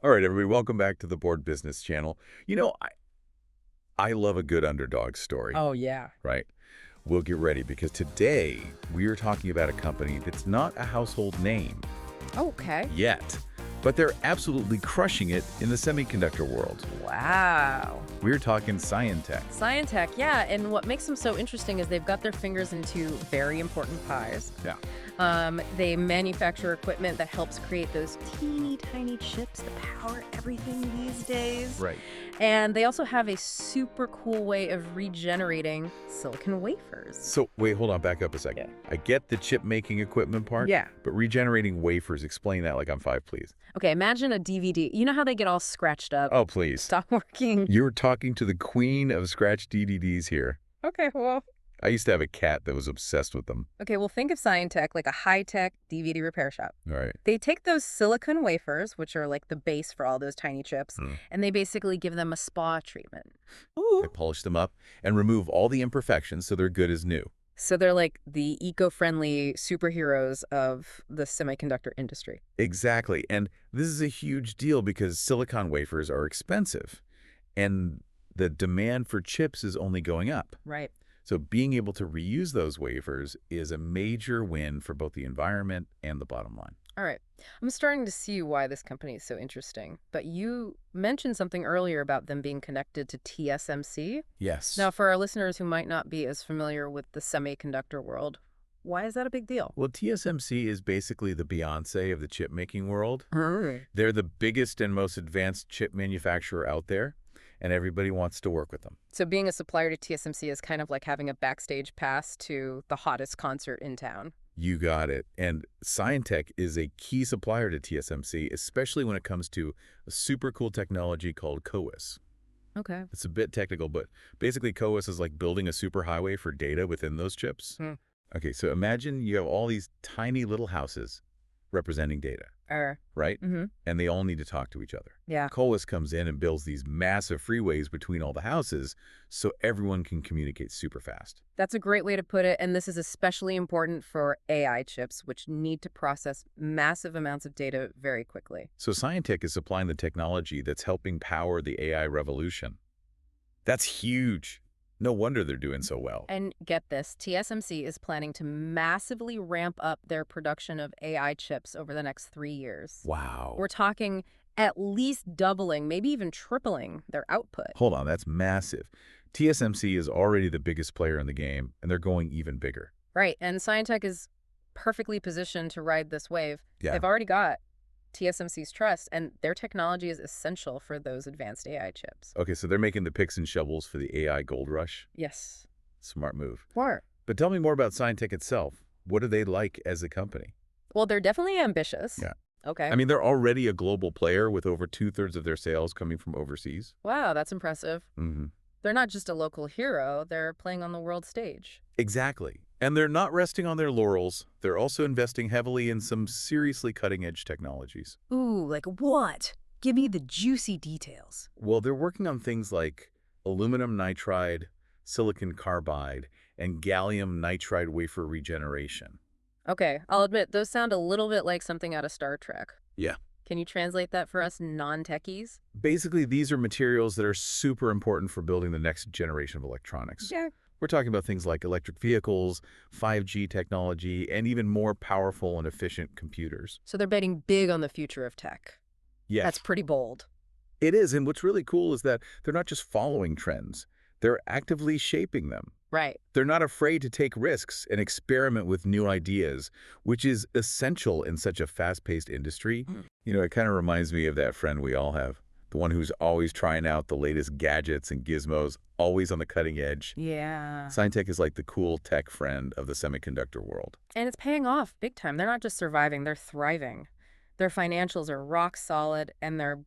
All right, everybody, welcome back to the Board Business Channel. I love a good underdog story, Oh, yeah. right? We'll get ready because today we are talking about a company that's not a household name Okay. yet, but they're absolutely crushing it in the semiconductor world. Wow. We're talking Scientech. Scientech, yeah. And what makes them so interesting is they've got their fingers into very important pies. Yeah. They manufacture equipment that helps create those teeny tiny chips that power everything these days. Right. And they also have a super cool way of regenerating silicon wafers. So, wait, hold on, back up a second. Yeah. I get the chip-making equipment part, Yeah. but regenerating wafers, explain that like I'm 5, please. Okay, imagine a DVD. You know how they get all scratched up? Oh, please. Stop working. You're talking to the queen of scratch DVDs here. Okay, well. I used to have a cat that was obsessed with them. Okay, well, think of Scientech like a high-tech DVD repair shop. All right. They take those silicon wafers, which are like the base for all those tiny chips, and they basically give them a spa treatment. Ooh. They polish them up and remove all the imperfections so they're good as new. So they're like the eco-friendly superheroes of the semiconductor industry. Exactly. And this is a huge deal because silicon wafers are expensive, and the demand for chips is only going up. Right. So being able to reuse those wafers is a major win for both the environment and the bottom line. All right. I'm starting to see why this company is so interesting. But you mentioned something earlier about them being connected to TSMC. Yes. Now, for our listeners who might not be as familiar with the semiconductor world, why is that a big deal? Well, TSMC is basically the Beyoncé of the chip-making world. Mm. They're the biggest and most advanced chip manufacturer out there, and everybody wants to work with them. So being a supplier to TSMC is kind of like having a backstage pass to the hottest concert in town. You got it. And Scientech is a key supplier to TSMC, especially when it comes to a super cool technology called CoWoS. Okay. It's a bit technical, but basically CoWoS is like building a superhighway for data within those chips. Okay, so imagine you have all these tiny little houses representing data, right? And they all need to talk to each other. Yeah. CoWoS comes in and builds these massive freeways between all the houses so everyone can communicate super fast. That's a great way to put it, and this is especially important for AI chips, which need to process massive amounts of data very quickly. So Scientech is supplying the technology that's helping power the AI revolution. That's huge. No wonder they're doing so well. And get this, TSMC is planning to massively ramp up their production of AI chips over the next 3 years. Wow. We're talking at least doubling, maybe even tripling their output. Hold on, that's massive. TSMC is already the biggest player in the game, and they're going even bigger. Right, and Scientech is perfectly positioned to ride this wave. Yeah. They've already got TSMC's trust, and their technology is essential for those advanced AI chips. Okay, so they're making the picks and shovels for the AI gold rush? Yes. Smart move. Smart. But tell me more about Scientech itself. What are they like as a company? Well, they're definitely ambitious. Yeah. Okay. I mean, they're already a global player with over 2/3 of their sales coming from overseas. Wow, that's impressive. They're not just a local hero, they're playing on the world stage. Exactly. And they're not resting on their laurels. They're also investing heavily in some seriously cutting-edge technologies. Ooh, like what? Give me the juicy details. Well, they're working on things like aluminum nitride, silicon carbide, and gallium nitride wafer regeneration. Okay, I'll admit, those sound a little bit like something out of Star Trek. Yeah. Can you translate that for us non-techies? Basically, these are materials that are super important for building the next generation of electronics. Yeah. We're talking about things like electric vehicles, 5G technology, and even more powerful and efficient computers. So they're betting big on the future of tech. Yes. That's pretty bold. It is, and what's really cool is that they're not just following trends. They're actively shaping them. Right. They're not afraid to take risks and experiment with new ideas, which is essential in such a fast-paced industry. You know, it kind of reminds me of that friend we all have, the one who's always trying out the latest gadgets and gizmos, always on the cutting edge. Yeah. Scientech is like the cool tech friend of the semiconductor world. And it's paying off big time. They're not just surviving, they're thriving. Their financials are rock solid, and their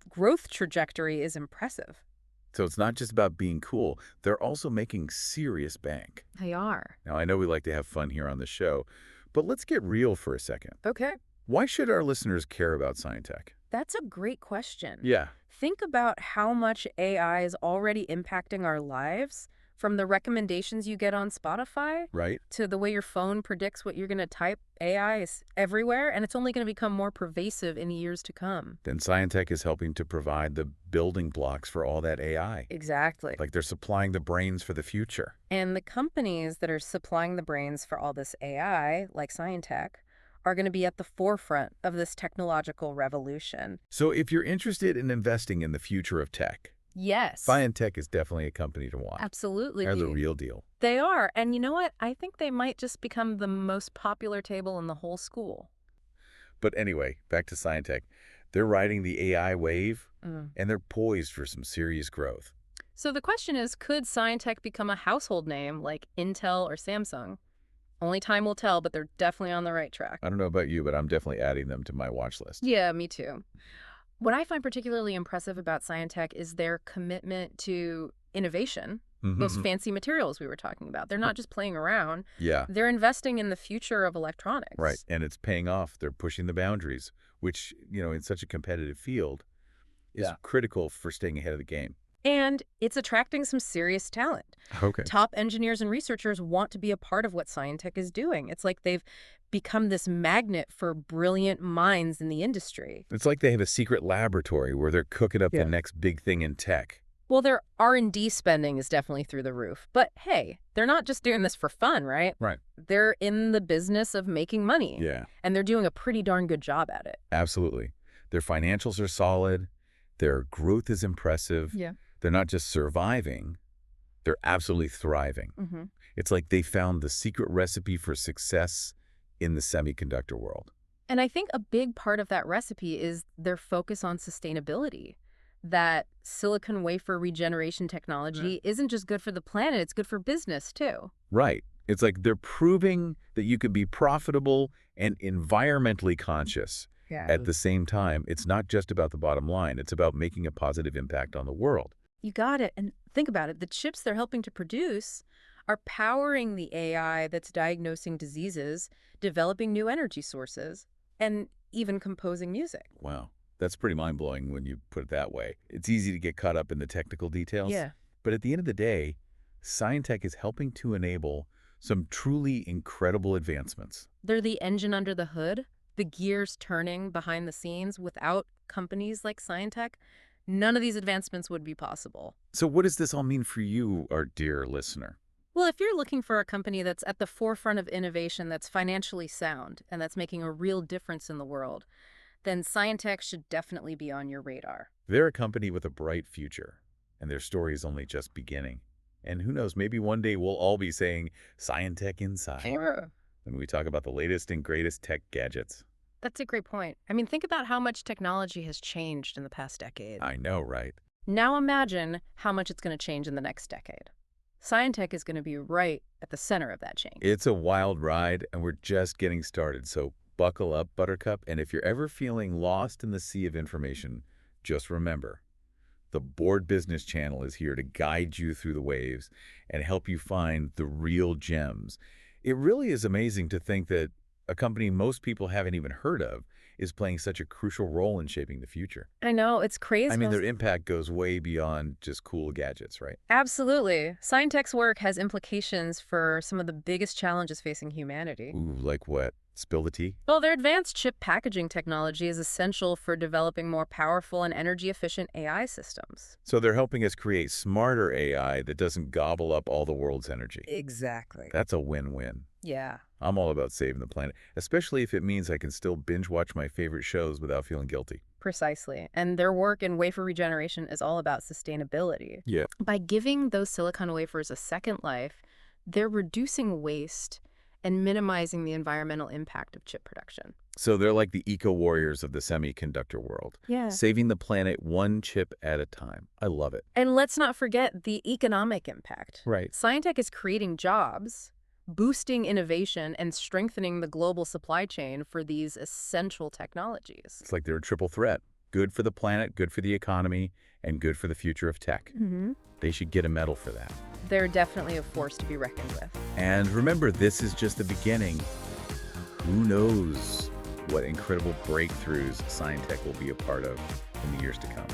growth trajectory is impressive. So it's not just about being cool. They're also making serious bank. They are. Now, I know we like to have fun here on the show, but let's get real for a second. Okay. Why should our listeners care about Scientech? That's a great question. Yeah. Think about how much AI is already impacting our lives, From the recommendations you get on Spotify Right? to the way your phone predicts what you're going to type, AI is everywhere, and it's only going to become more pervasive in the years to come. Then Scientech is helping to provide the building blocks for all that AI. Exactly. Like they're supplying the brains for the future. And the companies that are supplying the brains for all this AI, like Scientech, are going to be at the forefront of this technological revolution. So if you're interested in investing in the future of tech, Yes. Scientech is definitely a company to watch. Absolutely. They're the real deal. They are. And you know what? I think they might just become the most popular table in the whole school. But anyway, back to Scientech. They're riding the AI wave, and they're poised for some serious growth. So the question is, could Scientech become a household name like Intel or Samsung? Only time will tell, but they're definitely on the right track. I don't know about you, but I'm definitely adding them to my watch list. Yeah, me too. What I find particularly impressive about Scientech is their commitment to innovation, those fancy materials we were talking about. They're not just playing around. Yeah. They're investing in the future of electronics. Right. And it's paying off. They're pushing the boundaries, which, in such a competitive field is critical for staying ahead of the game. And it's attracting some serious talent. Okay. Top engineers and researchers want to be a part of what Scientech is doing. It's like they've become this magnet for brilliant minds in the industry. It's like they have a secret laboratory where they're cooking up the next big thing in tech. Well, their R&D spending is definitely through the roof. But hey, they're not just doing this for fun, right? Right. They're in the business of making money. Yeah. And they're doing a pretty darn good job at it. Absolutely. Their financials are solid. Their growth is impressive. Yeah. They're not just surviving. They're absolutely thriving. It's like they found the secret recipe for success in the semiconductor world. And I think a big part of that recipe is their focus on sustainability. That silicon wafer regeneration technology isn't just good for the planet, it's good for business too. Right. It's like they're proving that you can be profitable and environmentally conscious. At the same time, it's not just about the bottom line. It's about making a positive impact on the world. You got it. And think about it. The chips they're helping to produce are powering the AI that's diagnosing diseases, developing new energy sources, and even composing music. Wow. That's pretty mind-blowing when you put it that way. It's easy to get caught up in the technical details. Yeah. But at the end of the day, Scientech is helping to enable some truly incredible advancements. They're the engine under the hood, the gears turning behind the scenes. Without companies like Scientech, none of these advancements would be possible. So what does this all mean for you, our dear listener? Well, if you're looking for a company that's at the forefront of innovation, that's financially sound, and that's making a real difference in the world, then Scientech should definitely be on your radar. They're a company with a bright future, and their story is only just beginning. And who knows, maybe one day we'll all be saying Scientech Inside when we talk about the latest and greatest tech gadgets. That's a great point. I mean, think about how much technology has changed in the past decade. I know, right? Now imagine how much it's going to change in the next decade. Scientech is going to be right at the center of that change. It's a wild ride, and we're just getting started. So buckle up, Buttercup. And if you're ever feeling lost in the sea of information, just remember, the Board Business Channel is here to guide you through the waves and help you find the real gems. It really is amazing to think that a company most people haven't even heard of is playing such a crucial role in shaping the future. I know, it's crazy. I mean, their impact goes way beyond just cool gadgets, right? Absolutely. Scientech's work has implications for some of the biggest challenges facing humanity. Ooh, like what? Spill the tea? Well, their advanced chip packaging technology is essential for developing more powerful and energy-efficient AI systems. So they're helping us create smarter AI that doesn't gobble up all the world's energy. Exactly. That's a win-win. Yeah. I'm all about saving the planet, especially if it means I can still binge watch my favorite shows without feeling guilty. Precisely. And their work in wafer regeneration is all about sustainability. Yeah. By giving those silicon wafers a second life, they're reducing waste and minimizing the environmental impact of chip production. So they're like the eco-warriors of the semiconductor world. Yeah. Saving the planet one chip at a time. I love it. And let's not forget the economic impact. Right. Scientech is creating jobs, boosting innovation, and strengthening the global supply chain for these essential technologies. It's like they're a triple threat. Good for the planet, good for the economy, and good for the future of tech. They should get a medal for that. They're definitely a force to be reckoned with. And remember, this is just the beginning. Who knows what incredible breakthroughs Scientech will be a part of in the years to come.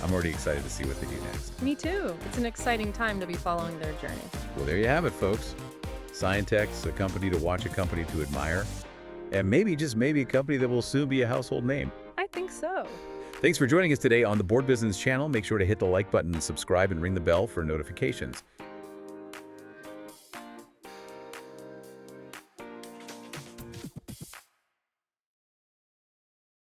I'm already excited to see what they do next. Me too. It's an exciting time to be following their journey. Well, there you have it, folks. Scientech's a company to watch, a company to admire, and maybe, just maybe, a company that will soon be a household name. I think so. Thanks for joining us today on the Board Business channel. Make sure to hit the like button, subscribe, and ring the bell for notifications.